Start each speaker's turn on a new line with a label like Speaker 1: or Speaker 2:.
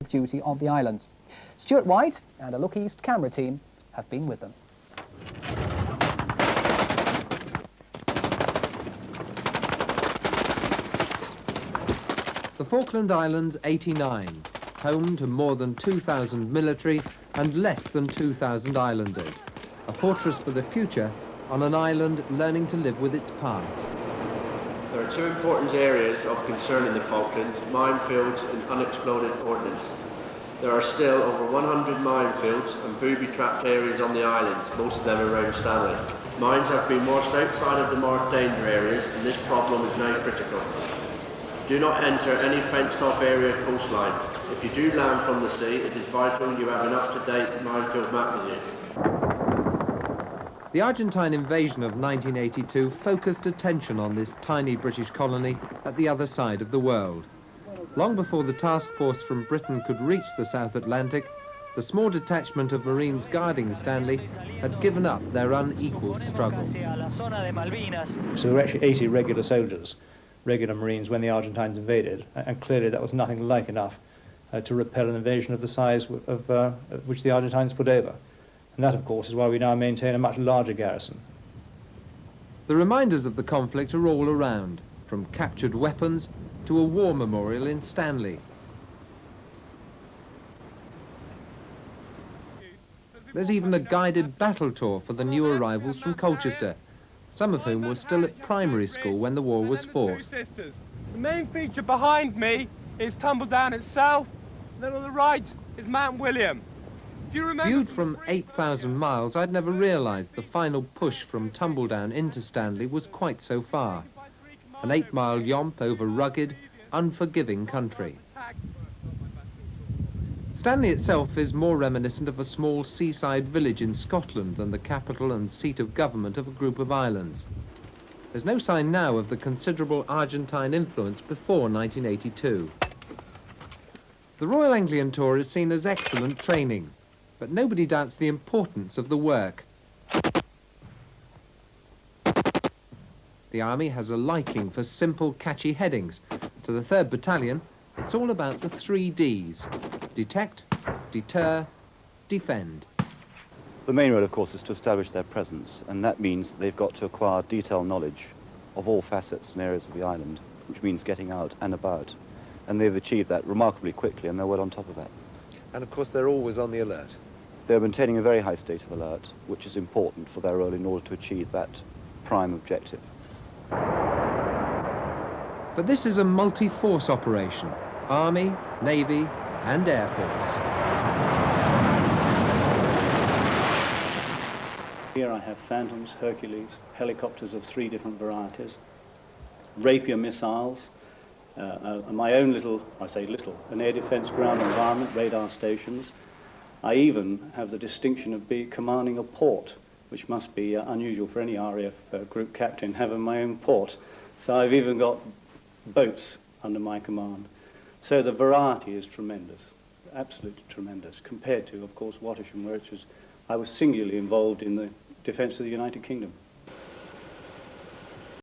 Speaker 1: duty on the islands. Stuart White and a Look East camera team have been with them.
Speaker 2: The Falkland Islands 89, home to more than 2,000 military and less than 2,000 islanders. A fortress for the future on an island learning to live with its past.
Speaker 3: There are two important areas of concern in the Falklands: minefields and unexploded ordnance. There are still over 100 minefields and booby-trapped areas on the island, most of them around Stanley. Mines have been washed outside of the marked danger areas, and this problem is now critical. Do not enter any fenced-off area coastline. If you do land from the sea, it is vital you have an up-to-date minefield map with you.
Speaker 2: The Argentine invasion of 1982 focused attention on this tiny British colony at the other side of the world. Long before the task force from Britain could reach the South Atlantic, the small detachment of Marines guarding Stanley had given up their unequal struggle.
Speaker 4: So there were actually 80 regular soldiers, regular Marines, when the Argentines invaded, and clearly that was nothing like enough to repel an invasion of the size of which the Argentines put over. And that, of course, is why we now maintain a much larger garrison.
Speaker 2: The reminders of the conflict are all around, from captured weapons to a war memorial in Stanley. There's even a guided battle tour for the new arrivals from Colchester, some of whom were still at primary school when the war was fought.
Speaker 5: The main feature behind me is Tumbledown itself, then on the right is Mount William.
Speaker 2: Viewed from 8,000 miles, I'd never realised the final push from Tumbledown into Stanley was quite so far. An 8-mile yomp over rugged, unforgiving country. Stanley itself is more reminiscent of a small seaside village in Scotland than the capital and seat of government of a group of islands. There's no sign now of the considerable Argentine influence before 1982. The Royal Anglian Tour is seen as excellent training, but nobody doubts the importance of the work. The Army has a liking for simple, catchy headings. To the 3rd Battalion, it's all about the 3 Ds: detect, deter, defend.
Speaker 6: The main role, of course, is to establish their presence, and that means they've got to acquire detailed knowledge of all facets and areas of the island, which means getting out and about. And they've achieved that remarkably quickly, and they're well on top of that.
Speaker 2: And of course, they're always on the alert.
Speaker 6: They're maintaining a very high state of alert, which is important for their role in order to achieve that prime objective.
Speaker 2: But this is a multi-force operation: Army, Navy, and Air Force.
Speaker 7: Here I have Phantoms, Hercules, helicopters of 3 different varieties, Rapier missiles, my own little, I say little, an air defense ground environment, radar stations. I even have the distinction of commanding a port, which must be unusual for any RAF group captain, having my own port. So I've even got boats under my command. So the variety is tremendous, absolutely tremendous, compared to, of course, Wattisham, where I was singularly involved in the defence of the United Kingdom.